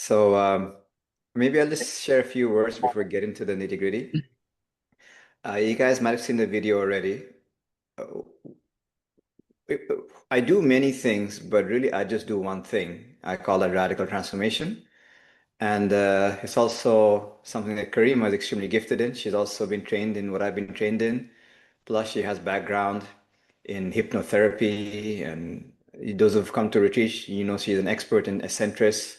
So maybe I'll just share a few words before we get into the nitty-gritty. You guys might have seen the video already. Uh, I do many things, but really I just do one thing. I call that radical transformation. And it's also something that Karima is extremely gifted in. She's also been trained in what I've been trained in. Plus, she has background in hypnotherapy, and those who've come to retreat, she's an expert in eccentrics.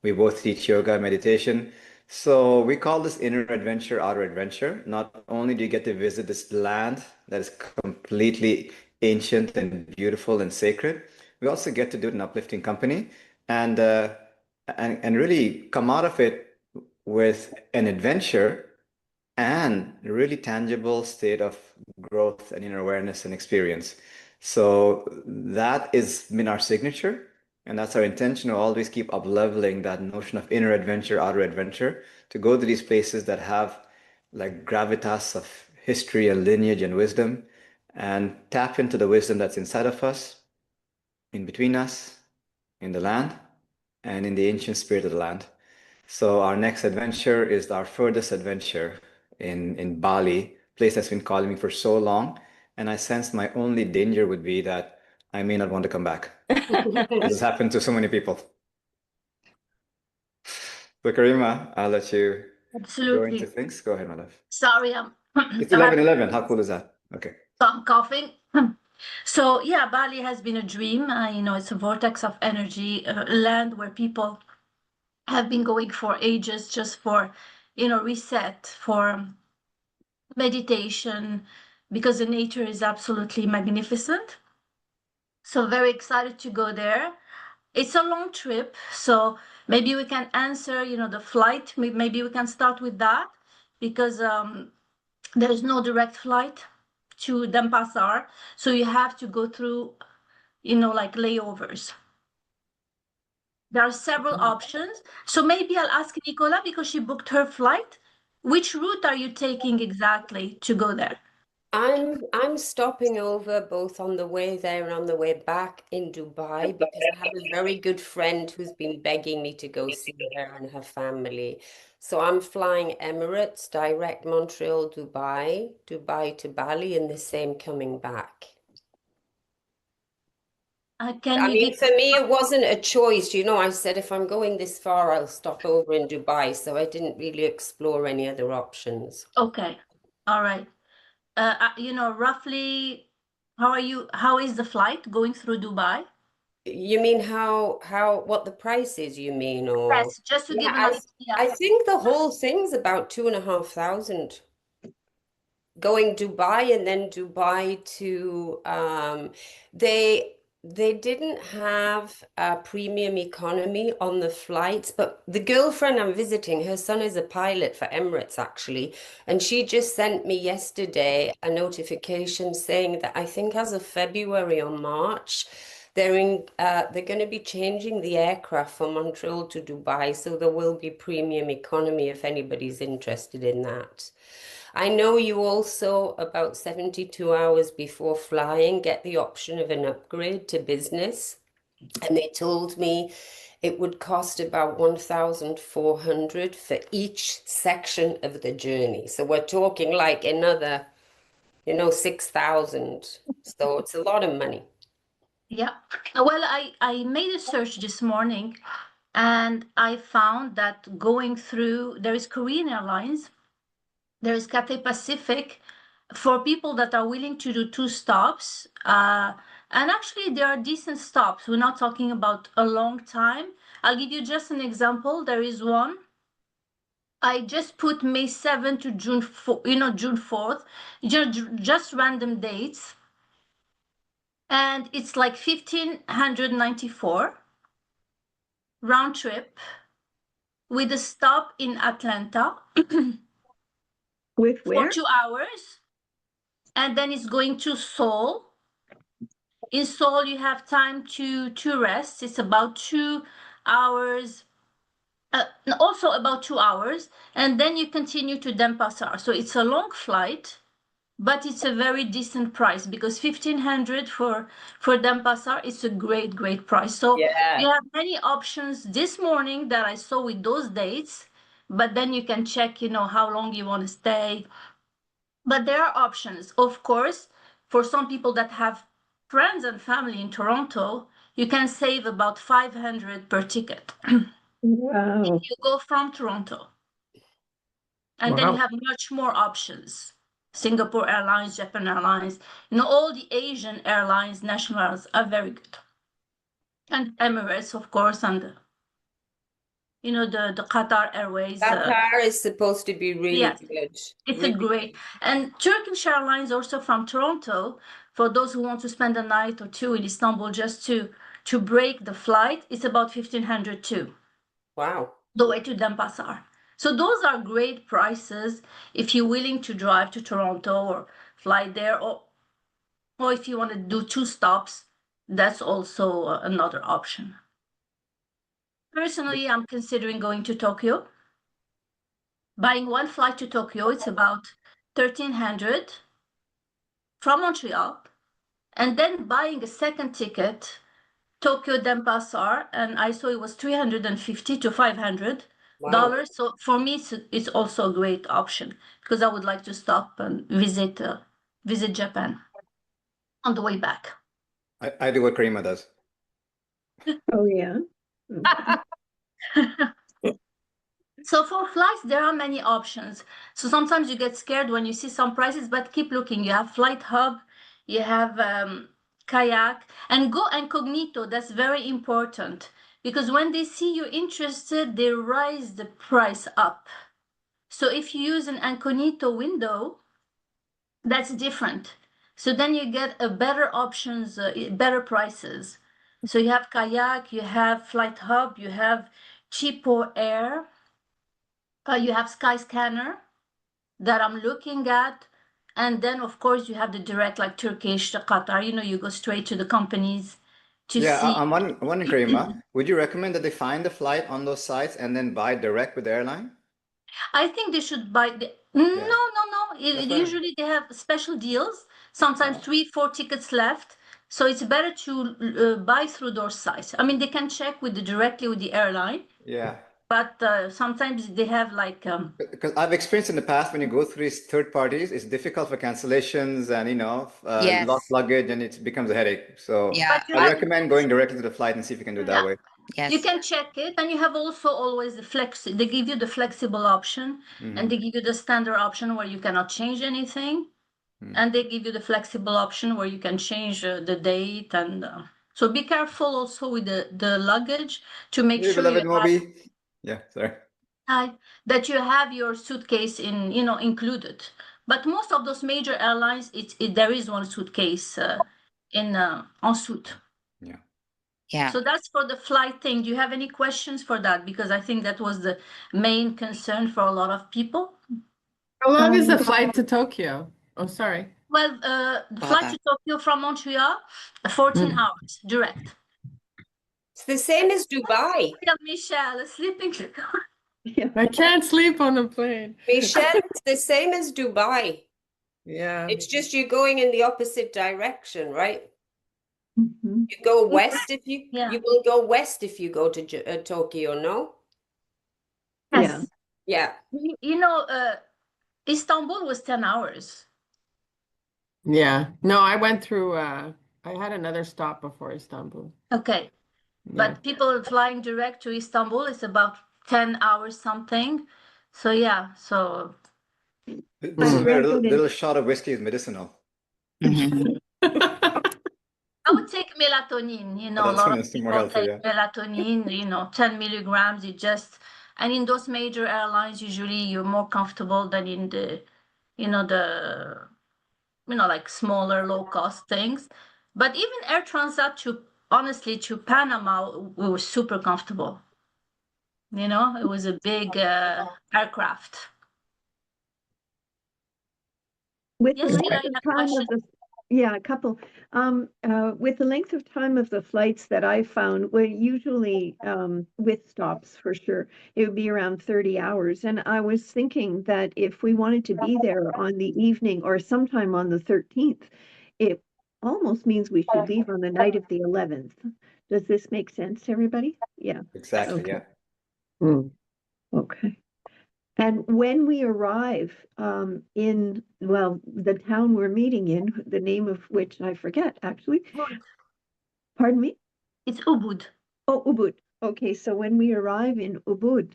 We both teach yoga, meditation. So we call this inner adventure, outer adventure. Not only do you get to visit this land that is completely ancient and beautiful and sacred, we also get to do it in uplifting company and really come out of it with an adventure and a really tangible state of growth and inner awareness and experience. So that has been our signature, and that's our intention to always keep up leveling that notion of inner adventure, outer adventure, to go to these places that have like gravitas of history and lineage and wisdom, and tap into the wisdom that's inside of us, in between us, in the land, and in the ancient spirit of the land. So our next adventure is our furthest adventure in Bali, place that's been calling me for so long. And I sense my only danger would be that I may not want to come back. This has happened to so many people. So Karima, I'll let you go into Absolutely. things. Go ahead, my love. Sorry, It's I'm 11:11. How cool is that? Okay. so I'm coughing. So yeah, Bali has been a dream. It's a vortex of energy, a land where people have been going for ages just for, reset, for meditation, because the nature is absolutely magnificent. So very excited to go there. It's a long trip, so maybe we can answer, the flight. Maybe we can start with that because there is no direct flight to Denpasar, so you have to go through, like layovers. There are several options. So maybe I'll ask Nicola because she booked her flight. Which route are you taking exactly to go there? I'm stopping over both on the way there and on the way back in Dubai because I have a very good friend who's been begging me to go see her and her family. So I'm flying Emirates, direct Montreal, Dubai, Dubai to Bali, and the same coming back. Can I you mean, give? for me, it wasn't a choice. I said if I'm going this far, I'll stop over in Dubai. So I didn't really explore any other options. Okay, all right. Roughly, how is the flight going through Dubai? You mean what the price is, you mean, or Yes, just to yeah, give an idea. I think the whole thing's about 2,500 going Dubai and then Dubai to they didn't have a premium economy on the flights, but the girlfriend I'm visiting, her son is a pilot for Emirates actually, and she just sent me yesterday a notification saying that I think as of February or March, they're going to be changing the aircraft from Montreal to Dubai, so there will be premium economy if anybody's interested in that. I know you also, about 72 hours before flying, get the option of an upgrade to business. And they told me it would cost about 1,400 for each section of the journey. So we're talking like another, 6,000. So it's a lot of money. Yeah. Well, I made a search this morning and I found that going through, there is Korean Airlines, there is Cathay Pacific for people that are willing to do two stops. And actually, there are decent stops. We're not talking about a long time. I'll give you just an example. There is one. I just put May 7th to June 4, June 4th, just random dates. And it's like 1,594 round trip with a stop in Atlanta With for where? 2 hours. And then it's going to Seoul. In Seoul, you have time to rest. It's about 2 hours, also about 2 hours. And then you continue to Denpasar. So it's a long flight. but it's a very decent price because 1,500 for Denpasar is a great price. So Yeah. we have many options this morning that I saw with those dates, but then you can check, how long you want to stay. But there are options, of course, for some people that have friends and family in Toronto. You can save about 500 per ticket. Wow. You go from Toronto. And then you have much more options. Singapore Airlines, Japan Airlines, all the Asian airlines, national airlines are very good. And Emirates, of course, and the Qatar Airways. Qatar is supposed to be really yes, good. it's Really a great. And Turkish Airlines also from Toronto, for those who want to spend a night or two in Istanbul just to break the flight, it's about 1,500 too. Wow. The way to Denpasar. So those are great prices if you're willing to drive to Toronto or fly there, or if you want to do 2 stops, that's also another option. Personally, I'm considering going to Tokyo. Buying one flight to Tokyo, it's about 1,300 from Montreal, and then buying a second ticket, Tokyo Denpasar, and I saw it was $350 to $500. Wow. So for me, it's also a great option because I would like to stop and visit Japan on the way back. I do what Karima does. Oh, yeah. So for flights, there are many options. So sometimes you get scared when you see some prices, but keep looking. You have Flight Hub, you have Kayak, and go incognito. That's very important because when they see you're interested, they raise the price up. So if you use an incognito window, that's different. So then you get a better options, better prices. So you have Kayak, you have Flight Hub, you have Cheapo Air, you have Skyscanner that I'm looking at. And then, of course, you have the direct, like Turkish, Qatar, you go straight to the companies to Yeah, see. I'm wondering, Karima, would you recommend that they find the flight on those sites and then buy direct with the airline? I think they should buy no. That's fine. Usually they have special deals, sometimes 3-4 tickets left. So it's better to buy through those sites. I mean, they can check directly with the airline, Yeah. but sometimes they have like Because I've experienced in the past when you go through these third parties, it's difficult for cancellations and Yes. lost luggage, and it becomes a headache. So Yeah. but you I have recommend going directly to the flight and see if you can do it that Yeah. way. Yes. You can check it, and you have also always they give you the flexible option, and they give you the standard option where you cannot change anything, and they give you the flexible option where you can change the date. And so be careful also with the luggage to make Hey, sure beloved Moby. Yeah, sorry. that you have your suitcase included. But most of those major airlines, there is one suitcase in en suite. Yeah. Yeah. So that's for the flight thing. Do you have any questions for that? Because I think that was the main concern for a lot of people. How long is the flight to Tokyo? Oh, sorry. Well, the flight to Tokyo from Montreal, 14 hours direct. It's the same as Dubai. Michelle, sleeping. I can't sleep on a plane. Michelle, it's the same as Dubai. Yeah. It's just you're going in the opposite direction, right? Mhm. You go west if you Yeah. you will go west if you go to Tokyo, no? Yes. Yeah. Istanbul was 10 hours. Yeah. No, I went through, I had another stop before Istanbul. Okay. Yeah. But people flying direct to Istanbul is about 10 hours something. So yeah, so This is where a little shot of whiskey is medicinal. I would take melatonin, a That's lot when of it's more people healthy, take yeah. melatonin, 10 milligrams. And in those major airlines, usually you're more comfortable than in the, like smaller low cost things. But even Air Transat honestly, to Panama, we were super comfortable. It was a big aircraft. With Yes, the Sheila, length you of have a time question? of the Yeah, a couple. With the length of time of the flights that I found, well, usually with stops for sure, it would be around 30 hours. And I was thinking that if we wanted to be there on the evening or sometime on the 13th, it almost means we should leave on the night of the 11th. Does this make sense to everybody? Yeah. Exactly, Okay. yeah. Mm. Okay. And when we arrive in, well, the town we're meeting in, the name of which I forget actually. Ubud. Pardon me? It's Ubud. Oh, Ubud. Okay, so when we arrive in Ubud,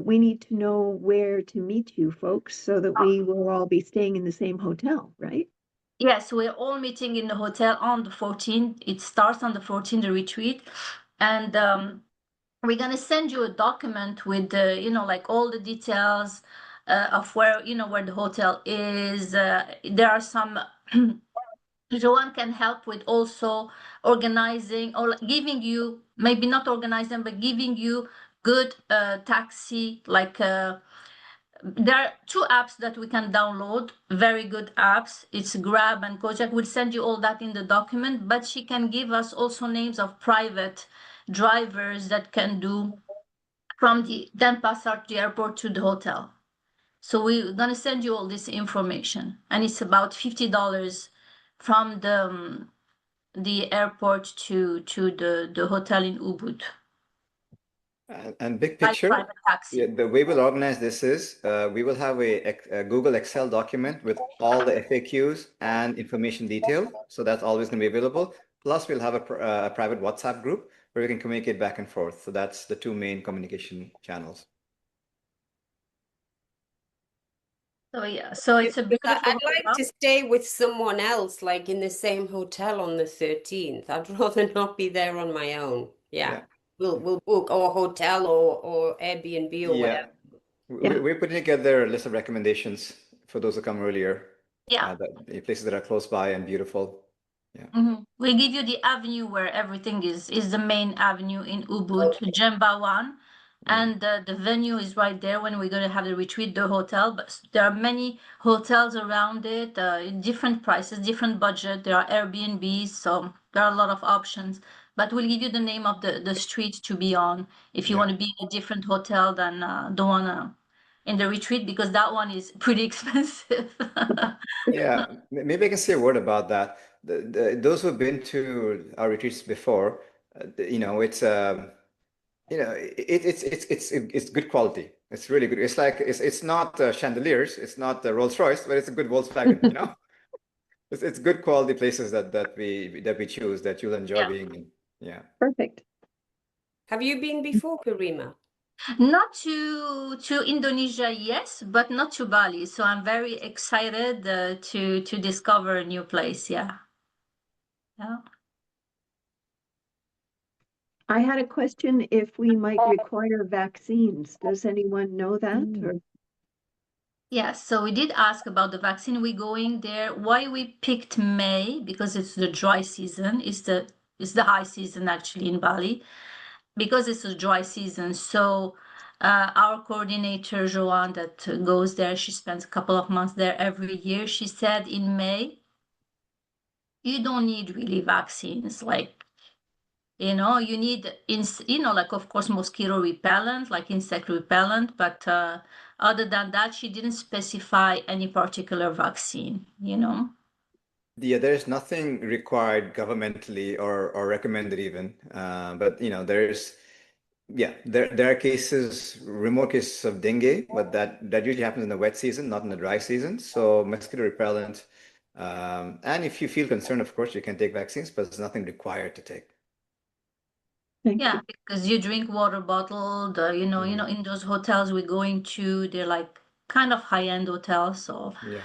we need to know where to meet you folks so that we will all be staying in the same hotel, right? Yes, we're all meeting in the hotel on the 14th. It starts on the 14th, the retreat. And we're going to send you a document with the, like all the details of where, where the hotel is. There are some, Joanne can help with also organizing or giving you, maybe not organizing, but giving you good taxi, like there are two apps that we can download, very good apps. It's Grab and Kojak. We'll send you all that in the document, but she can give us also names of private drivers that can do from the Denpasar to the airport to the hotel. So we're gonna send you all this information, and it's about $50 from the airport to the hotel in Ubud And big by picture, private taxi. yeah, the way we'll organize this is we will have a Google Excel document with all the FAQs and information detailed. So that's always going to be available. Plus, we'll have a private WhatsApp group where we can communicate back and forth. So that's the two main communication channels. So yeah, so it's a beautiful I'd like hotel. to stay with someone else, like in the same hotel on the 13th. I'd rather not be there on my own. Yeah. Yeah. We'll book or hotel or Airbnb or Yeah. whatever. Yeah. We're putting together a list of recommendations for those who come earlier. Yeah. The places that are close by and beautiful. Yeah. We give you the avenue where everything is the main avenue in Ubud, Jembawan, and the venue is right there when we're going to have the retreat, the hotel. But there are many hotels around it, different prices, different budget. There are Airbnbs, so there are a lot of options. But we'll give you the name of the street to be on if you Yeah. want to be in a different hotel than the one in the retreat, because that one is pretty expensive. Yeah, maybe I can say a word about that. Those who've been to our retreats before, it's good quality. It's really good. It's like it's not chandeliers, it's not Rolls Royce, but it's a good Volkswagen. It's good quality places that we choose that you'll enjoy Yeah. being in. Yeah. Perfect. Have you been before, Karima? Not to Indonesia, yes, but not to Bali. So I'm very excited to discover a new place. Yeah. Yeah. I had a question if we might require vaccines. Does anyone know that? Or Yes, so we did ask about the vaccine. We're going there. Why we picked May? Because it's the dry season. It's the high season actually in Bali, because it's a dry season. So our coordinator Joanne that goes there, she spends a couple of months there every year. She said in May, you don't need really vaccines. Like, you need, like, of course, mosquito repellent, like insect repellent, but other than that, she didn't specify any particular vaccine. Yeah, there's nothing required governmentally or recommended even. But there are cases, remote cases of dengue, but that usually happens in the wet season, not in the dry season. So mosquito repellent. And if you feel concerned, of course, you can take vaccines, but there's nothing required to take. thank Yeah, you. because you drink water bottle, in those hotels we're going to, they're like kind of high-end hotels. So, Yeah,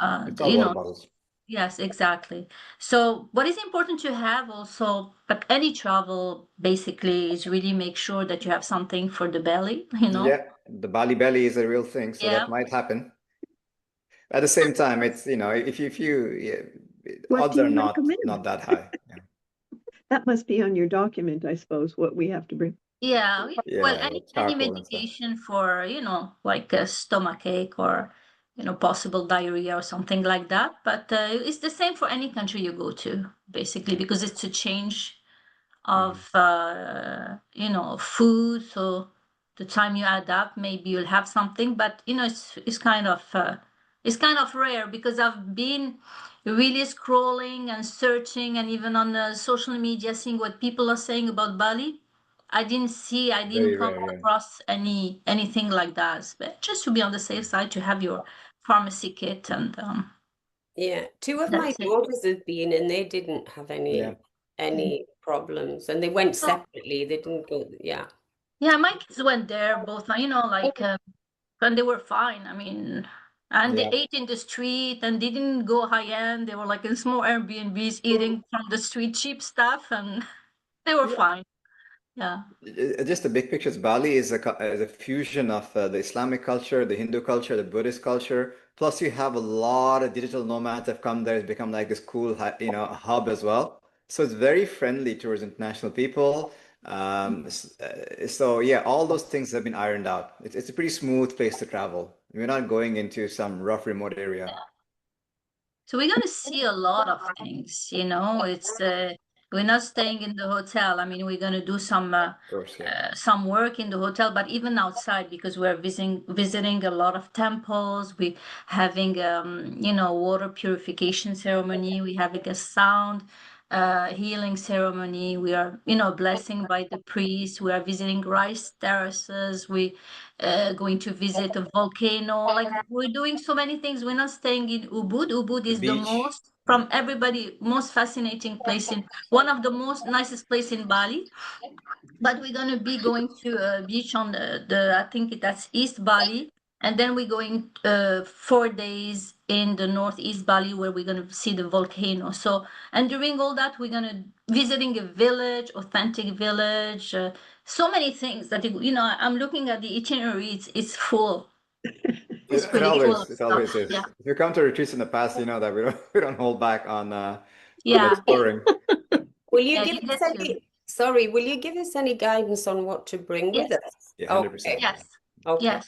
uh, it's the- all you water know, bottles. yes, exactly. So what is important to have also, like any travel, basically, is really make sure that you have something for the belly, Yeah, the Bali belly is a real thing, so Yeah. that might happen. At the same time, it's What odds do are you not recommend? that high. Yeah, That must be on your document, I suppose, what we have to bring. Yeah, well, yeah, any charcoal and stuff. medication for, like a stomach ache or possible diarrhea or something like that. But it's the same for any country you go to, basically, because it's a change of food. So the time you adapt, maybe you'll have something, but it's kind of rare, because I've been really scrolling and searching, and even on social media, seeing what people are saying about Bali. I didn't Very come rare, yeah. across anything like that. But just to be on the safe side, to have your pharmacy kit, and Yeah, two of my that's it. daughters have been, and they didn't have Yeah. any problems, and they went So, separately. They didn't go. Yeah, yeah, my kids went there both, and they were fine. I mean, and they Yeah. ate in the street and didn't go high end. They were like in small Airbnbs eating from the street, cheap stuff, and they were Yeah. fine. Yeah. Just the big pictures. Bali is a fusion of the Islamic culture, the Hindu culture, the Buddhist culture. Plus, you have a lot of digital nomads that have come there. It's become like this cool, hub as well. So it's very friendly towards international people. So yeah, all those things have been ironed out. It's a pretty smooth place to travel. We're not going into some rough, remote area. So we're going to see a lot of things, it's we're not staying in the hotel. I mean, we're going to do Of course, yeah. some work in the hotel, but even outside, because we're visiting a lot of temples. We having water purification ceremony. We having a sound healing ceremony. We are blessing by the priest. We are visiting rice terraces. We going to visit a volcano. Like, we're doing so many things. We're not staying in Ubud. Ubud The is the beach. most, from everybody, most fascinating place, in one of the most nicest place in Bali. But we're gonna be going to a beach on the I think that's East Bali, and then we're going 4 days in the Northeast Bali, where we're gonna see the volcano. So, and during all that, we're gonna visiting a village, authentic village. So many things that I'm looking at the itinerary. It's full. It's It pretty full of always it stuff. always is. Yeah, If you come to retreats in the past, you know that we don't hold back on yeah, exploring. will you yeah. give You us get to. any? Sorry, will you give us any guidance on what to bring with Yes, us? Yeah, Okay, 100%. Yeah. yes, okay. yes.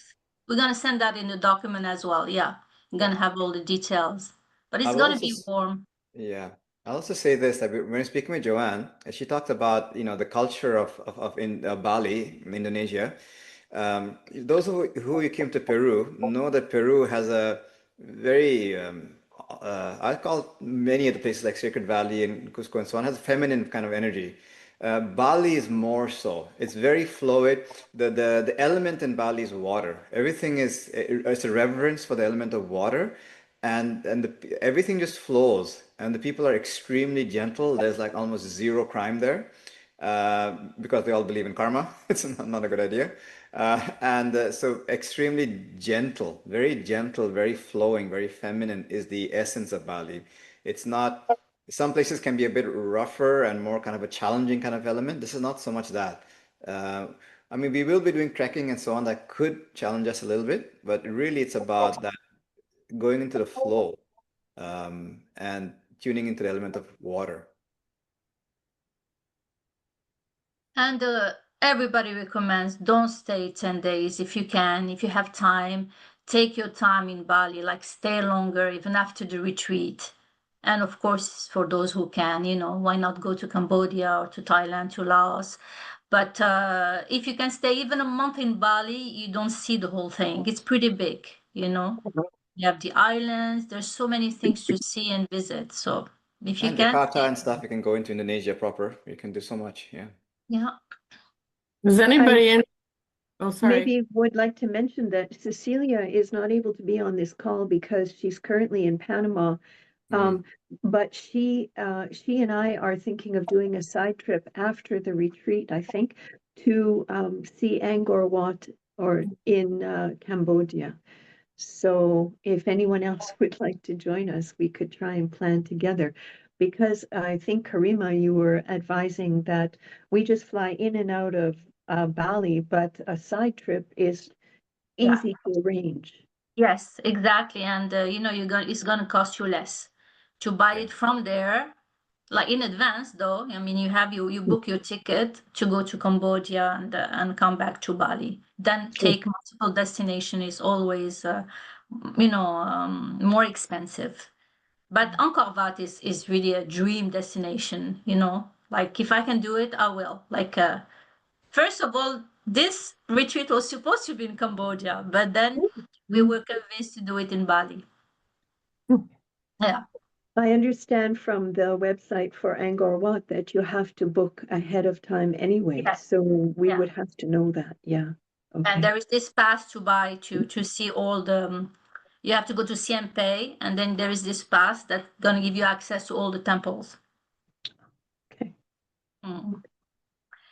We're gonna send that in the document as well. Yeah, we're Yeah. gonna have all the details, but it's I will gonna also be warm. Yeah. I'll also say this that when speaking with Joanne, she talked about the culture of in Bali, Indonesia. Those who came to Peru know that Peru has a very I call many of the places like Sacred Valley and Cusco and so on has a feminine kind of energy. Bali is more so. It's very fluid. The element in Bali is water. Everything is it's a reverence for the element of water, and everything just flows. And the people are extremely gentle. There's like almost zero crime there, because they all believe in karma. It's not a good idea. And so extremely gentle, very flowing, very feminine is the essence of Bali. It's not, some places can be a bit rougher and more kind of a challenging kind of element. This is not so much that. Uh, I mean, we will be doing trekking and so on that could challenge us a little bit, but really it's about that going into the flow, and tuning into the element of water. And everybody recommends, don't stay 10 days if you can. If you have time, take your time in Bali, like stay longer, even after the retreat. And of course, for those who can, why not go to Cambodia or to Thailand, to Laos? But if you can stay even a month in Bali, you don't see the whole thing. It's pretty big, You have the islands, there's so many things to see and visit. So if you And can Jakarta stay, and stuff, you can go into Indonesia proper. You can do so much. Yeah. yeah. Does I anybody in? Oh, sorry. maybe would like to mention that Cecilia is not able to be on this call because she's currently in Panama. Mm. But she and I are thinking of doing a side trip after the retreat, I think, to see Angkor Wat or in Cambodia. So if anyone else would like to join us, we could try and plan together. Because I think, Karima, you were advising that we just fly in and out of Bali, but a side trip is Yeah. easy to arrange. Yes, exactly. And it's gonna cost you less to buy Yeah. it from there, like in advance though. I mean, you book your ticket to go to Cambodia and come back to Bali. Then take multiple destination is always more expensive. But Angkor Wat is really a dream destination, like if I can do it, I will. Like, first of all, this retreat was supposed to be in Cambodia, but then we were convinced to do it in Bali. Yeah. I understand from the website for Angkor Wat that you have to book ahead of time anyway. Yes. So we Yeah. would have to know that. Yeah. And Okay. there is this pass to buy to see all the. You have to go to Siem Pei, and then there is this pass that's gonna give you access to all the temples. Okay. Mm.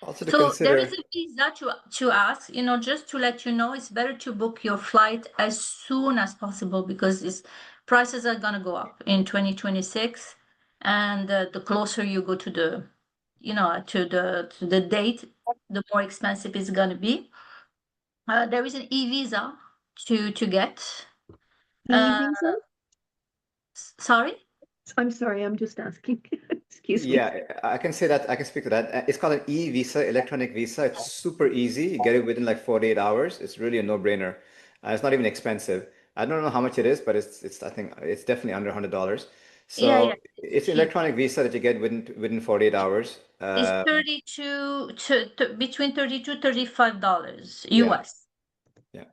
Also to So there is consider, a visa to ask, just to let you know, it's better to book your flight as soon as possible because prices are gonna go up in 2026, and the closer you go to the, to the date, the more expensive it's gonna be. There is an e-visa to get. E-visa? Sorry? I'm sorry, I'm just asking. Excuse me. yeah, I can say that, I can speak to that. It's called an e-visa, electronic visa. It's super easy. You get it within like 48 hours. It's really a no-brainer. It's not even expensive. I don't know how much it is, but I think it's definitely under $100. Yeah, So it's it's an cheap. electronic visa that you get within 48 hours. It's 32 between 32 $35 Yeah, US. yeah.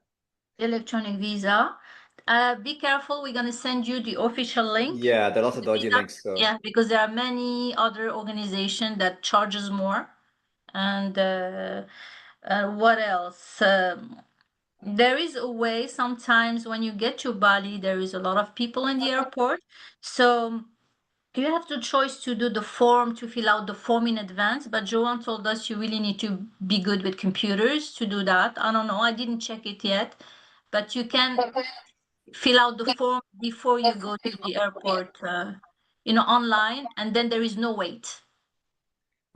Electronic visa. Be careful, we're gonna send you the official link Yeah, there are to also the dodgy visa. links. So Yeah, because there are many other organizations that charges more. And what else? There is a way sometimes when you get to Bali, there is a lot of people in the airport. So you have the choice to do the form, to fill out the form in advance, but Joanne told us you really need to be good with computers to do that. I don't know, I didn't check it yet, but you can fill out the form before you go to the airport, online, and then there is no wait.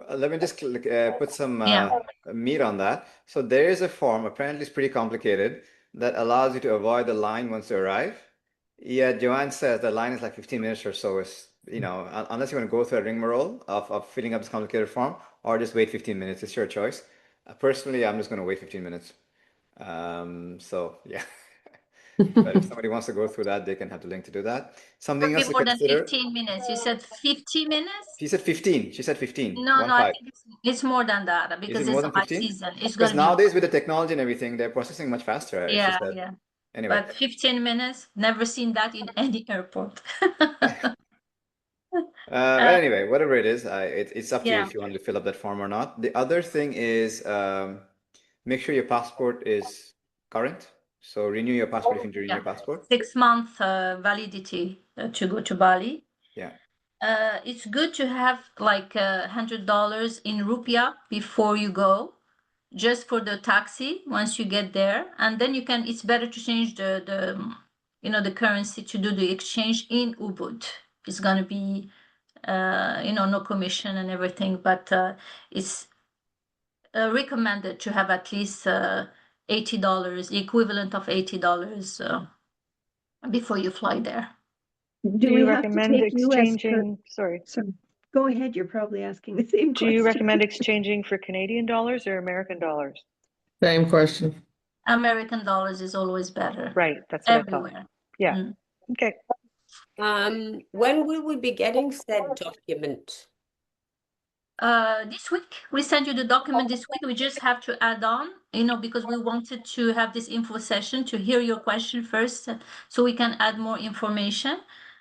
let me just put some Yeah. meat on that. So there is a form, apparently it's pretty complicated, that allows you to avoid the line once you arrive. Yeah, Joanne says the line is like 15 minutes or so. Unless you want to go through a rigmarole of filling up this complicated form, or just wait 15 minutes. It's your choice. Personally, I'm just going to wait 15 minutes. So yeah. But if somebody wants to go through that, they can have the link to do that. Something Be else to more than consider. 15 minutes. You said 50 minutes? She said 15. She said 15. No, One I five. think it's more than that Is it because more it's than a high 15? season. It's Because gonna be nowadays more. with the technology and everything, they're processing much faster, she Yeah, said. yeah. Anyway, But 15 minutes, never seen that in any airport. but anyway, whatever it is, it's up to you Yeah. if you want to fill up that form or not. The other thing is make sure your passport is current. So renew your passport if you need to renew Yeah. your passport. 6 month validity to go to Bali. Yeah. It's good to have like $100 in rupiah before you go, just for the taxi once you get there, and then it's better to change the currency to do the exchange in Ubud. It's gonna be no commission and everything, but it's recommended to have at least $80, the equivalent of $80 before you fly there. Do Do we you have to recommend take US exchanging, sorry, Sorry. Go ahead. You're probably asking the same do you question. recommend exchanging for Canadian dollars or American dollars? Same question. American dollars is always better Right, that's what I thought. everywhere. Yeah, Mm. okay. When will we be getting said document? This week we sent you the document this week. We just have to add on, because we wanted to have this info session to hear your question first, so we can add more information.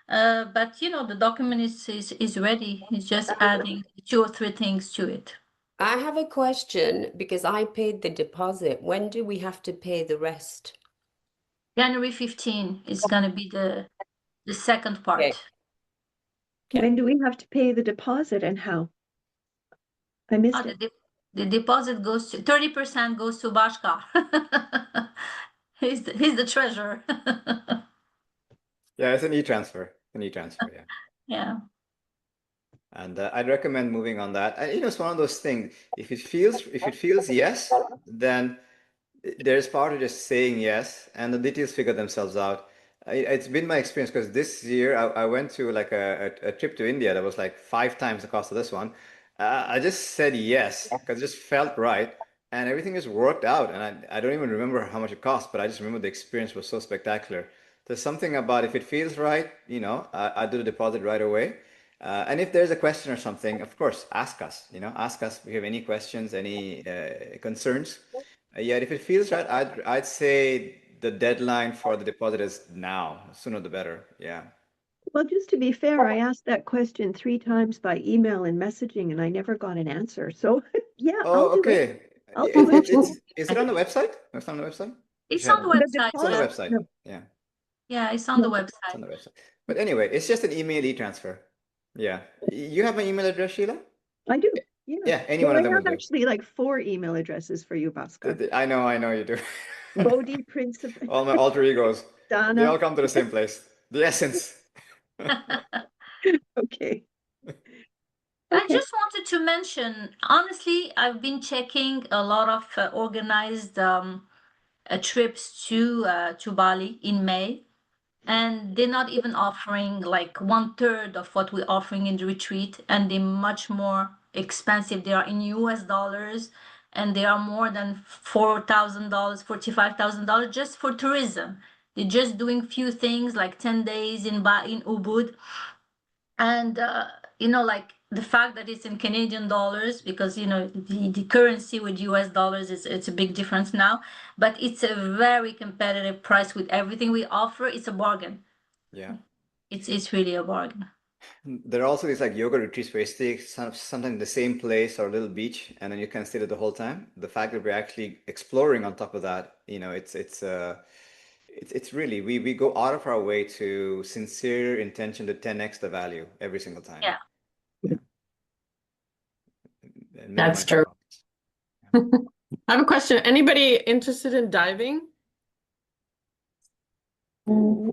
But the document is ready. It's just adding 2 or 3 things to it. I have a question because I paid the deposit. When do we have to pay the rest? January 15 is gonna be the second part. Okay. When do we have to pay the deposit and how? I missed it. The deposit goes to 30% goes to Bashka. He's the treasurer. Yeah, it's an e-transfer. An e-transfer, yeah. Yeah. And I'd recommend moving on that. And it's one of those things. If it feels yes, then there's part of just saying yes, and the details figure themselves out. It's been my experience because this year I went to like a trip to India that was like 5 times the cost of this one. I just said yes because it just felt right, and everything just worked out. And I don't even remember how much it cost, but I just remember the experience was so spectacular. There's something about if it feels right, I do the deposit right away. And if there's a question or something, of course, ask us, ask us if you have any questions, any concerns. Yet if it feels right, I'd say the deadline for the deposit is now. Sooner the better. Yeah. Well, just to be fair, I asked that question 3 times by email and messaging, and I never got an answer. So yeah, I'll Oh, do it. okay. I'll do it. Is it on the website? It's on the website? It's on the The website. It's on the deposit. website. Yeah. Yeah, it's on the It's website. on the website. But anyway, it's just an email e-transfer. Yeah. You have my email address, Sheila? I do. Yeah. Yeah, any Well, one I of them will have do. actually like 4 email addresses for you, Bhaskar. I know you do. Bodhi, Princip, All my alter egos, they Dana. all come to the same place. The essence. Okay. I Okay. just wanted to mention, honestly, I've been checking a lot of organized trips to Bali in May, and they're not even offering like 1/3 of what we're offering in the retreat, and they're much more expensive. They are in US dollars, and they are more than $4,000, $45,000 just for tourism. They're just doing few things like 10 days in Ubud, and like the fact that it's in Canadian dollars, because the currency with US dollars it's a big difference now, but it's a very competitive price with everything we offer. It's a bargain. Yeah. It's really a bargain. There are also these like yoga retreats where you stay sometimes in the same place or a little beach, and then you can stay there the whole time. The fact that we're actually exploring on top of that, it's really we go out of our way to sincere intention to 10x the value every single time. Yeah. Yeah. And That's minimize true. costs. I have a question. Anybody interested in diving?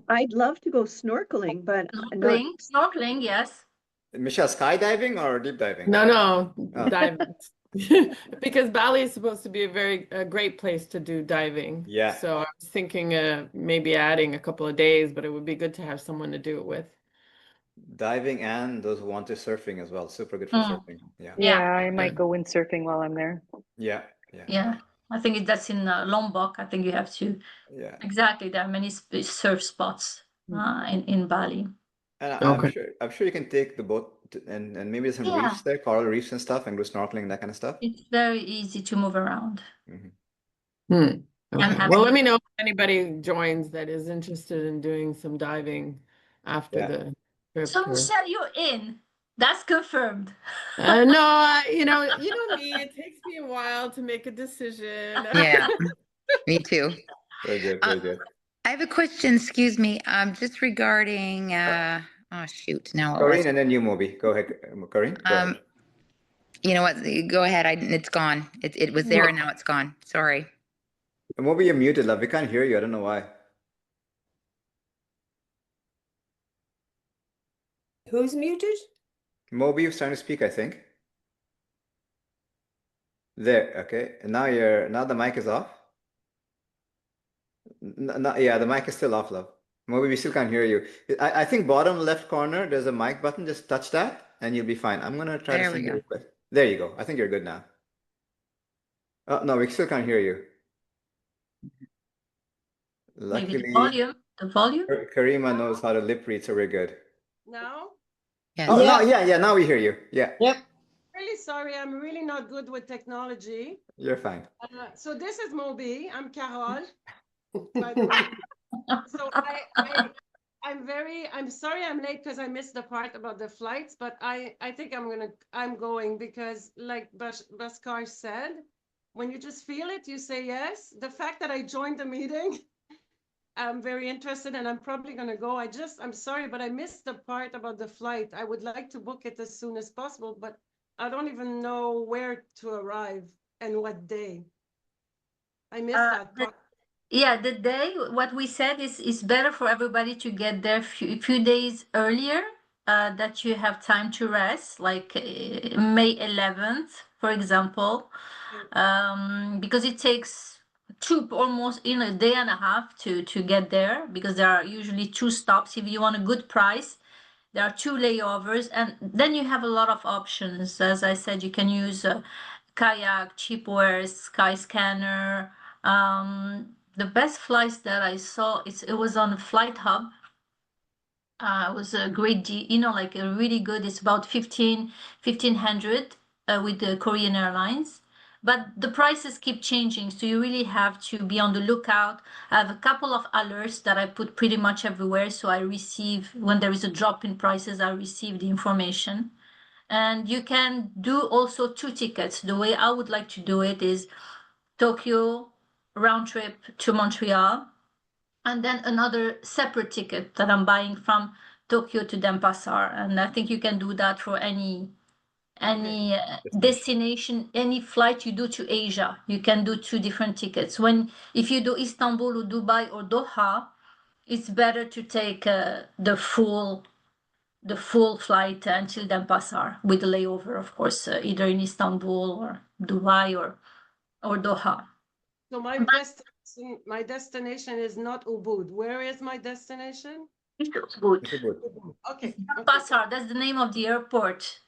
I'd love to go snorkeling, but not. Snorkeling, yes. Michelle, skydiving or deep diving? No, Oh. dive. Because Bali is supposed to be a great place to do diving. Yeah. So I was thinking maybe adding a couple of days, but it would be good to have someone to do it with. Diving and those who want to surfing as well. Super good for surfing. Yeah. Yeah. Yeah, I might go windsurfing while I'm there. Yeah. Yeah. I think that's in Lombok. I think you have to. Yeah. Exactly. There are many surf spots in Bali. And Okay. I'm sure you can take the boat and maybe there's some Yeah. reefs there, coral reefs and stuff, and go snorkeling, that kind of stuff. It's very easy to move around. Okay. And Well, let me know if anybody joins that is interested in doing some diving after Yeah. the trip. So Michelle, you're in. That's confirmed. No, you know me, it takes me a while to make a decision. Yeah, me too. Very good. Very good. I have a question, excuse me, just regarding, oh shoot, now what was Corinne, and then you, Moby. Go ahead, Corinne. Go ahead. you know what, go ahead, it's gone. It was there and now it's gone, sorry. Moby, you're muted, love. We can't hear you. I don't know why. Who's muted? Moby was trying to speak, I think. There, okay. And now the mic is off. Yeah, the mic is still off, love. Moby, we still can't hear you. I think bottom left corner, there's a mic button. Just touch that and you'll be fine. I'm gonna try to There we send you a go. request. There you go. I think you're good now. Oh, no, we still can't hear you. Maybe the Luckily, volume. Karima knows how to lip read, so we're good. Now? Yes. Oh, Yeah. no, yeah, now we hear you. Yeah, Yep. Really sorry, I'm really not good with technology. you're fine. So this is Moby. I'm Carol. By the way. So I'm sorry I'm late because I missed the part about the flights, but I think I'm going because like Bhaskar said, when you just feel it, you say yes. The fact that I joined the meeting, I'm very interested and I'm probably going to go. I'm sorry, but I missed the part about the flight. I would like to book it as soon as possible, but I don't even know where to arrive and what day. I missed that part. Yeah, the day, what we said is better for everybody to get there few days earlier, that you have time to rest, like May 11th, for example, because it takes almost a day and a half to get there, because there are usually 2 stops. If you want a good price, there are 2 layovers, and then you have a lot of options. As I said, you can use kayak, cheapware, Skyscanner, the best flights that I saw, it was on Flight Hub. It was a great deal, you know, like a really good. It's about 1,500 with the Korean Airlines. But the prices keep changing, so you really have to be on the lookout. I have a couple of alerts that I put pretty much everywhere, so I receive when there is a drop in prices, I receive the information. And you can do also 2 tickets. The way I would like to do it is Tokyo round trip to Montreal, and then another separate ticket that I'm buying from Tokyo to Denpasar. And I think you can do that for any destination, any flight you do to Asia. You can do 2 different tickets. If you do Istanbul or Dubai or Doha, it's better to take the full flight until Denpasar with a layover, of course, either in Istanbul or Dubai or Doha. So my destination is not Ubud. Where is my destination? It's good. Okay. Denpasar, that's the name of the airport.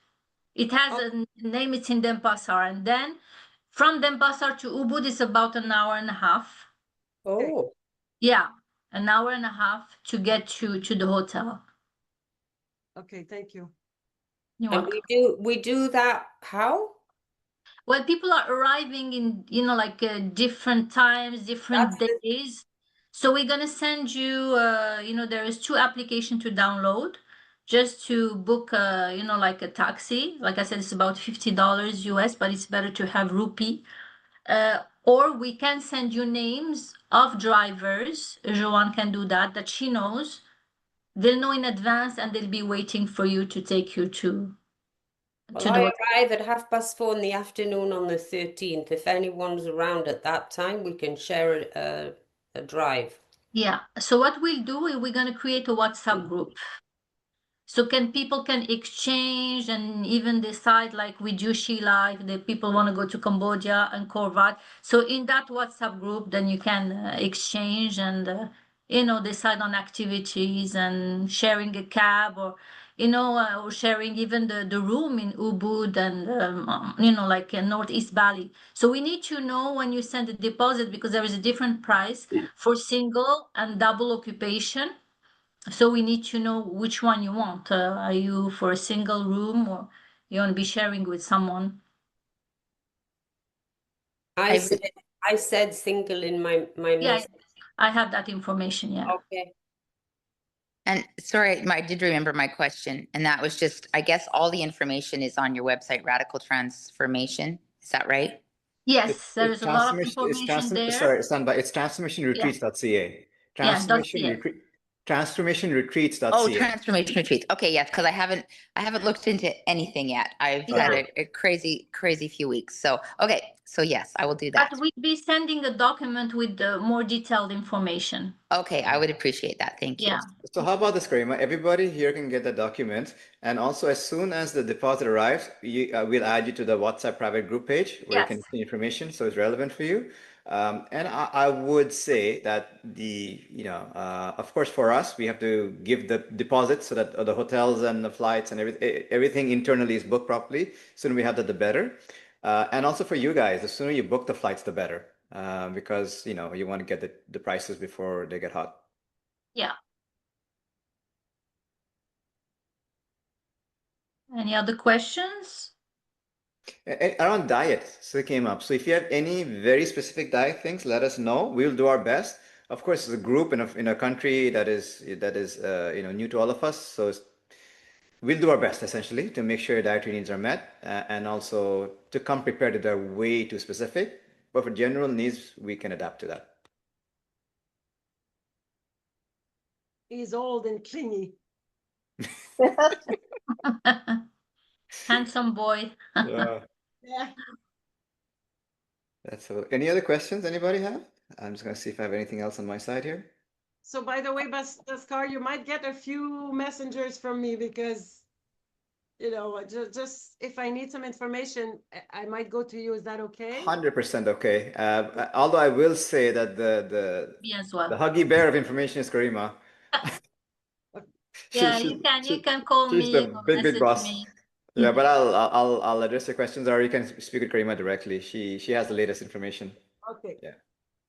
It has a name, it's in Denpasar. And then from Denpasar to Ubud is about an hour and a half. Oh, Yeah, an hour and a half to get to the hotel. Okay, thank you. You're and welcome. we do that how? Well, people are arriving in, you know, like different times, different That's the days. So we're gonna send you, you know, there is 2 applications to download just to book, you know, like a taxi. Like I said, it's about $50 US, but it's better to have rupee. Or we can send you names of drivers. Joanne can do that, that she knows. They'll know in advance and they'll be waiting for you to take you to Well, the I hotel. arrive at 4:30 in the afternoon on the 13th. If anyone's around at that time, we can share a drive. Yeah. So what we'll do is we're going to create a WhatsApp group. So people can exchange and even decide, like with Jushi Live, the people want to go to Cambodia and Korvat. So in that WhatsApp group, then you can exchange and you know, decide on activities and sharing a cab, or you know, or sharing even the room in Ubud and you know, like in Northeast Bali. So we need to know when you send a deposit, because there is a different price for single and double occupation. So we need to know which one you want. Are you for a single room, or you want to be sharing with someone? I said single in my Yeah, message. I have that information. Yeah. Okay. And sorry, I did remember my question, and that was just, I guess all the information is on your website, Radical Transformation. Is that right? Yes, there is a lot of It's information there. sorry, Sandba, it's transformationretreats.ca. Yeah, Transformationretreats.ca. Oh, transformation retreats. Okay, yes, because I haven't looked into anything yet. I've had a crazy few weeks. So okay, so yes, I will do that. But we'll be sending a document with the more detailed information. Okay, I would appreciate that. Thank you. Yeah. So how about this, Karima? Everybody here can get the document, and also as soon as the deposit arrives, we'll add you to the WhatsApp private group page where you can see information, so it's relevant for you. And I would say that of course, for us, we have to give the deposit so that the hotels and the flights and everything internally is booked properly. Sooner we have that, the better. And also for you guys, the sooner you book the flights, the better, because you want to get the prices before they get hot. Yeah. Any other questions? Around diet, so it came up. So if you have any very specific diet things, let us know. We'll do our best. Of course, it's a group in a country that is new to all of us. So we'll do our best essentially to make sure your dietary needs are met, and also to come prepared if they're way too specific. But for general needs, we can adapt to that. He's old and clingy. Handsome boy. Yeah. Yeah. That's all. Any other questions anybody have? I'm just gonna see if I have anything else on my side here. So by the way, Bhaskar, you might get a few messengers from me because, just if I need some information, I might go to you. Is that okay? 100% okay. Although I will say that Me as well. the huggy bear of information is Karima. Yeah, you can call She's me the or big message boss. me. Yeah, but I'll address your questions, or you can speak with Karima directly. She has the latest information. Okay. Yeah.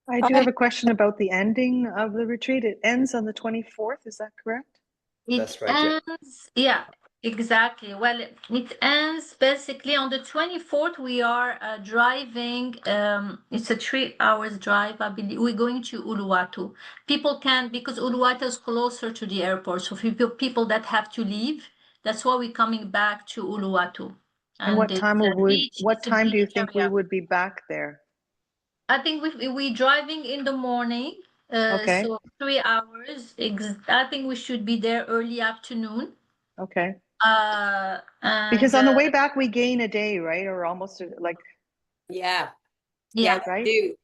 I do have a question about the ending of the retreat. It ends on the 24th, is that correct? It That's right, yeah. ends, yeah, exactly. Well, it ends basically on the 24th. We are driving. It's a 3 hours drive. I believe we're going to Uluwatu. People can, because Uluwatu is closer to the airport. So people that have to leave, that's why we're coming back to Uluwatu. And what it's time a will we, beach. what It's a time do you beach think we area. would be back there? I think we driving in the morning. Okay, So 3 hours. I think we should be there early afternoon. okay. And Because on the way back, we gain a day, right? Or almost like, Yeah. yeah. we right? do.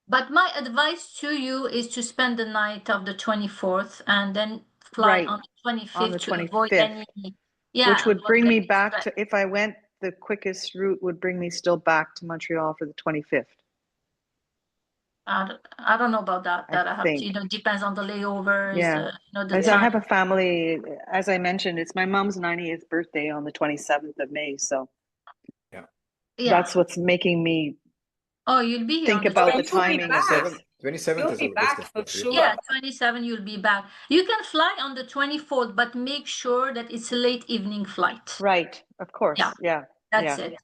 But my advice to you is to spend the night of the 24th and then fly Right, on the on 25th the to avoid 25th, any, which would avoid bring me any back stress. to, if I went, the quickest route would bring me still back to Montreal for the 25th, I don't know about that. I That I have to, think. depends on the layovers, Yeah. the As I time. have a family, as I mentioned, it's my mom's 90th birthday on the 27th of May. So Yeah. that's what's making me Oh, you'll be here on think the about the 27th. You'll be timing of back. this. 27th You'll is be over back distance. for Yeah, sure. Yeah, 27 you'll be back. You can fly on the 24th, but make sure that it's a late evening flight. Right. Of course. Yeah, Yeah. that's Yeah. it.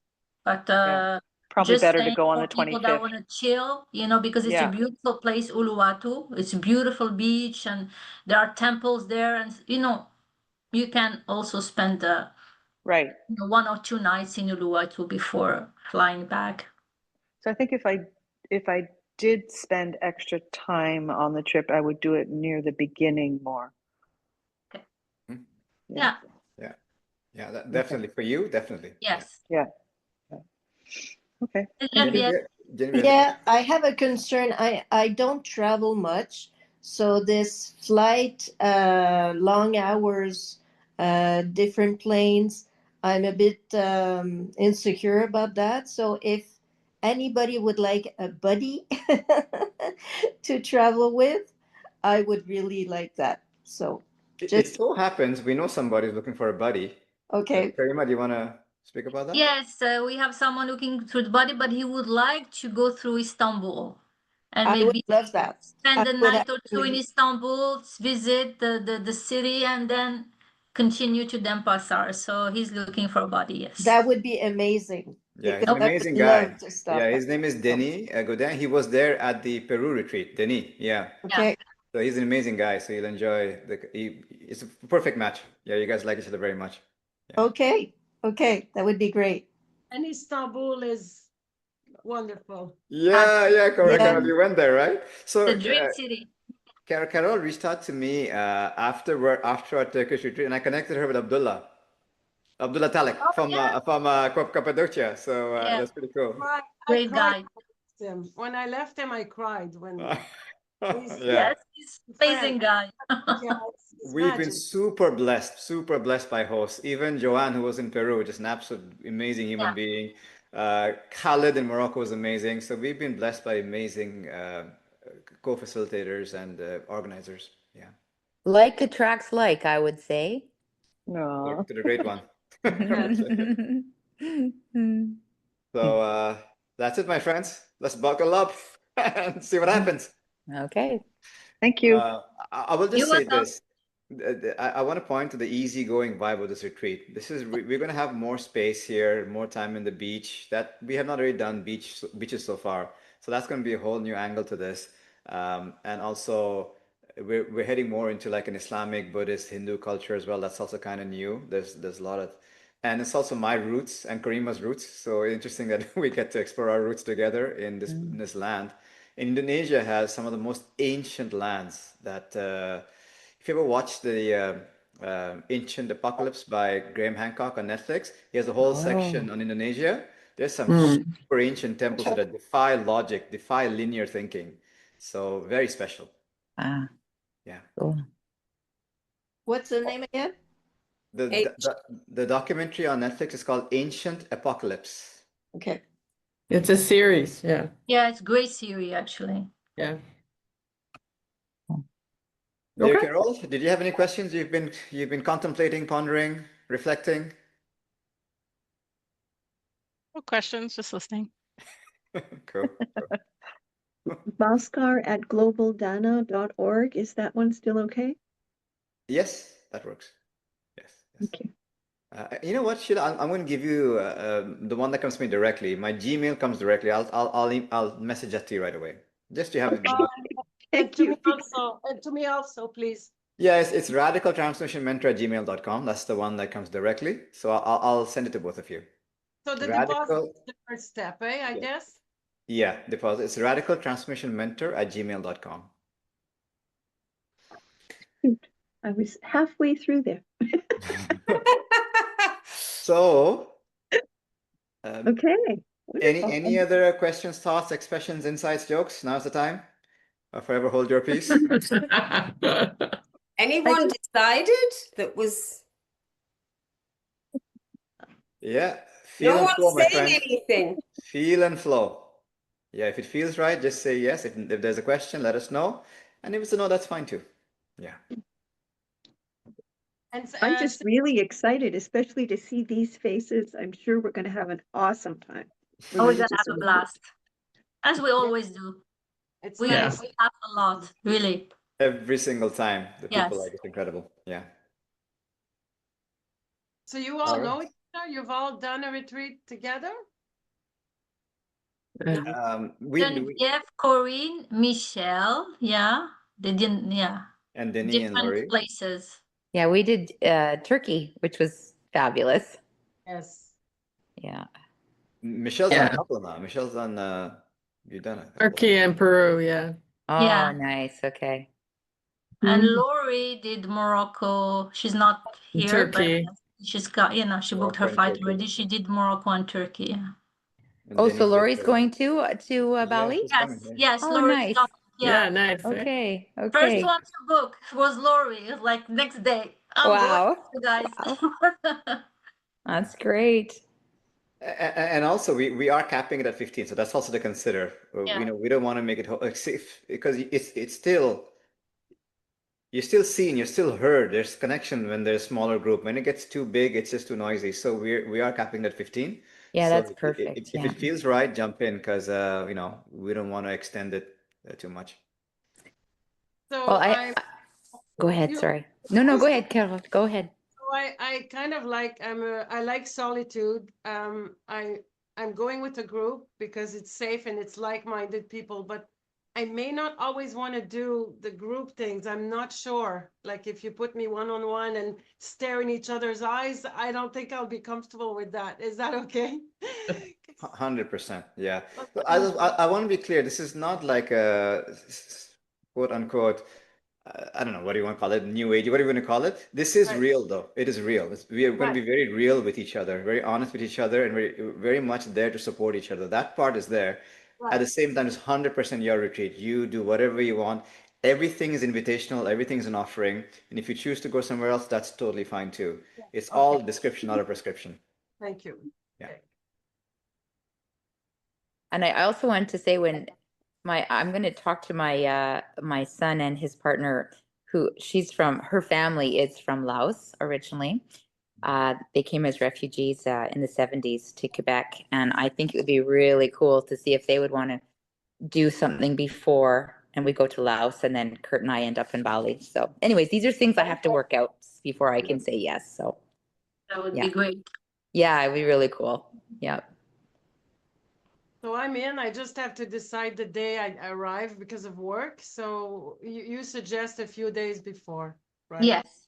But Yeah. Probably just better to saying go on for the people that 25th. want to chill, because it's a Yeah. beautiful place, Uluwatu. It's a beautiful beach and there are temples there, and you can also spend Right. 1 or 2 nights in Uluwatu before flying back. So I think if I did spend extra time on the trip, I would do it near the beginning more. Okay. Mhm. Yeah. Yeah. Yeah, definitely. For you, definitely. Yes. Yeah. Okay. And Thank you. Geneviève, Genevieve, Yeah, I have a concern. I don't travel much, so this flight, long hours, different planes, I'm a bit insecure about that. So if anybody would like a buddy to travel with, I would really like that. So it just so happens we know somebody who's looking for a buddy. okay. Karima, do you want to speak about that? yes, we have someone looking through the body, but he would like to go through Istanbul and I would maybe love that. spend I a would night or two in actually, Istanbul, visit the city, and then continue to Denpasar. So he's looking for a body, yes. that would be amazing Yeah, he's because an I amazing would guy. love to stop Yeah, by. his name is Denis Godin. He was there at the Peru retreat. Denis, yeah. Okay. So he's an amazing guy. So you'll enjoy it's a perfect match. Yeah, you guys like each other very much. Yeah. Okay. Okay. That would be great. And Istanbul is wonderful. Yeah, correct. Yeah. Carol, you went there, right? So The dream city. Carol reached out to me after our Turkish retreat, and I connected her with Abdullah Talek Oh, from yeah. Cappadocia. So Yeah. that's pretty cool. I Great cried guy. him. When I left him, I cried when he's Yeah. Yes, he's amazing guy. yeah, it's We've been magic. super blessed by hosts. Even Joanne, who was in Peru, just an absolute amazing human Yeah. being. Khalid in Morocco was amazing. So we've been blessed by amazing co-facilitators and organizers. Yeah, Like attracts like, I would say. No. to the great one. Mm. So that's it, my friends. Let's buckle up and see what happens. Okay. Thank you. I will just You're say welcome. this. I want to point to the easygoing vibe of this retreat. We're going to have more space here, more time in the beach. That we have not really done beaches so far, so that's going to be a whole new angle to this. And also, we're heading more into like an Islamic, Buddhist, Hindu culture as well. That's also kind of new. There's a lot of, and it's also my roots and Karima's roots. So interesting that we get to explore our roots together in this land. Indonesia has some of the most ancient lands that. If you ever watched the Ancient Apocalypse by Graham Hancock on Netflix, he has a whole section Oh. on Indonesia. There's some Mm. super ancient temples that defy logic, defy linear thinking. So very special. Ah, Yeah. cool. What's the name again? The documentary on Netflix is called Ancient Apocalypse. Okay. It's a series. Yeah. Yeah, it's great series actually. Yeah. Dear Okay. Carol, did you have any questions you've been contemplating, pondering, reflecting? No questions, just listening. Cool. Bhaskar@globaldana.org. Is that one still okay? Yes, that works. Yes, yes. Okay. You know what, Sheila? I'm going to give you the one that comes to me directly. My Gmail comes directly. I'll message that to you right away. Just to have it. And Thank to you. me also, please. Yes, it's radicaltransformationmentor@gmail.com. That's the one that comes directly. So I'll send it to both of you. So the deposit Radical, is the first step, I yeah, guess. yeah, deposit. It's radicaltransformationmentor@gmail.com. Shoot, I was halfway through there. So, Okay. Wonderful. any other questions, thoughts, expressions, insights, jokes? Now's the time. Forever hold your peace. Anyone decided that was Yeah, feel no and one flow, my saying friend. anything? Feel and flow. Yeah, if it feels right, just say yes. If there's a question, let us know. And if it's a no, that's fine too. Yeah. And I'm just really excited, especially to see these faces. I'm sure we're going to have an awesome time. Oh, we're gonna have a blast, as we always do. it's We nice. have a lot, really. Every single time, the people Yes. like it's incredible. Yeah. So you all All know right. each other? You've all done a retreat together? Genevieve, Corinne, Michelle, yeah. They didn't, yeah. And Denis and Different Laurie. places. Yeah, we did Turkey, which was fabulous. Yes. Yeah. Michelle's done a couple now. Michelle's done, you've done a couple. Turkey and Peru, yeah. Oh, Yeah. nice. Okay. And Lori did Morocco. She's not here, but Turkey. she's got, you know, she booked her Morocco and flight Turkey. already. She did Morocco and Turkey. Yeah. And Oh, Denis so did, Lori's going to Bali? she's coming, Yes, yeah. yes, Oh, Lori's nice. coming. Yeah. Yeah, nice. Okay. First Okay. one to book was Lori. It was like next day. I'm Wow. going, you guys. Wow. That's great. And also, we are capping it at 15, so that's also to consider. Yeah. You know, we don't want to make it safe because it's still, you're still seen, you're still heard. There's connection when there's smaller group. When it gets too big, it's just too noisy. So we are capping it at 15. Yeah, So that's perfect. if Yeah. it feels right, jump in because you know, we don't want to extend it too much. So Well, go ahead. Sorry. No, go ahead, Carol. Go ahead. I kind of like I like solitude. I'm going with a group because it's safe and it's like-minded people, but I may not always want to do the group things. I'm not sure. Like if you put me one-on-one and stare in each other's eyes, I don't think I'll be comfortable with that. Is that okay? 100%. Yeah. So I want to be clear. This is not like a quote unquote, I don't know, what do you want to call it? New age, what do you want to call it? This is real though. It is real. We are going to be very real with each other, very honest with each other, and very much there to support each other. That part is there. At the same time, it's 100% your retreat. You do whatever you want. Everything is invitational. Everything's an offering. And if you choose to go somewhere else, that's totally fine too. It's all description, not a prescription. Thank you. Yeah. And I also wanted to say I'm going to talk to my my son and his partner, her family is from Laos originally. They came as refugees in the 70s to Quebec, and I think it would be really cool to see if they would want to do something before, and we go to Laos, and then Kurt and I end up in Bali. So, anyways, these are things I have to work out before I can say yes. So that would be great. Yeah, it'd be really cool. Yeah. So I'm in. I just have to decide the day I arrive because of work. So you suggest a few days before, right? Yes.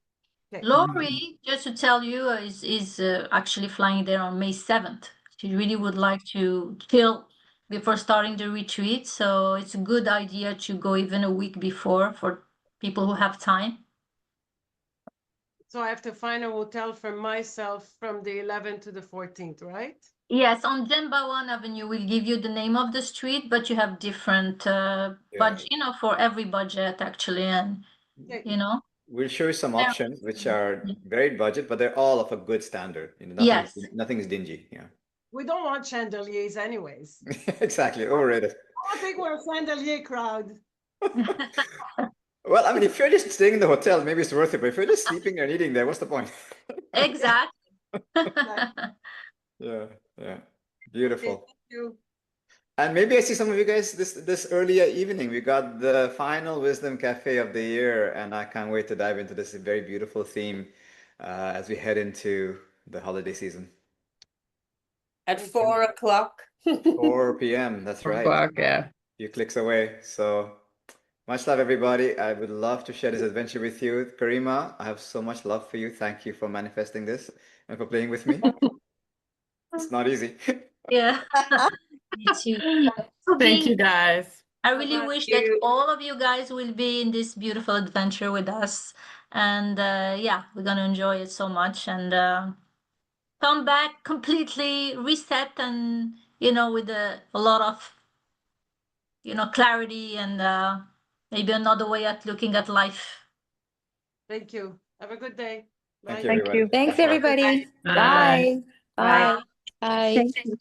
Okay. Lori, just to tell you, is actually flying there on May 7th. She really would like to chill before starting the retreat. So it's a good idea to go even a week before for people who have time. So I have to find a hotel for myself from the 11th to the 14th, right? Yes, on Dembawan Avenue, we'll give you the name of the street, but you have different budget, you know, for every budget actually, and you know. We'll show you some options which are very budget, but they're all of a good standard. You know, nothing is dingy. Yeah. We don't want chandeliers anyways. Exactly, overrated. I don't think we're a chandelier crowd. Well, I mean, if you're just staying in the hotel, maybe it's worth it. But if you're just sleeping and eating there, what's the point? Exactly. Yeah, yeah. Beautiful. Thank you. And maybe I see some of you guys this earlier evening. We got the final Wisdom Cafe of the year, and I can't wait to dive into this very beautiful theme as we head into the holiday season. At 4 o'clock. 4 p.m. That's right. O'clock, yeah. Few clicks away. So much love, everybody. I would love to share this adventure with you. Karima, I have so much love for you. Thank you for manifesting this and for playing with me. It's not easy. Yeah. Me too. Thank you, guys. I really wish that all of you guys will be in this beautiful adventure with us. And yeah, we're going to enjoy it so much and come back completely reset and, with a lot of, clarity and maybe another way at looking at life. Thank you. Have a good day. Thank Bye. you, Thank everybody. you. Thanks, everybody. Bye. Bye. Bye. Bye. Thank you.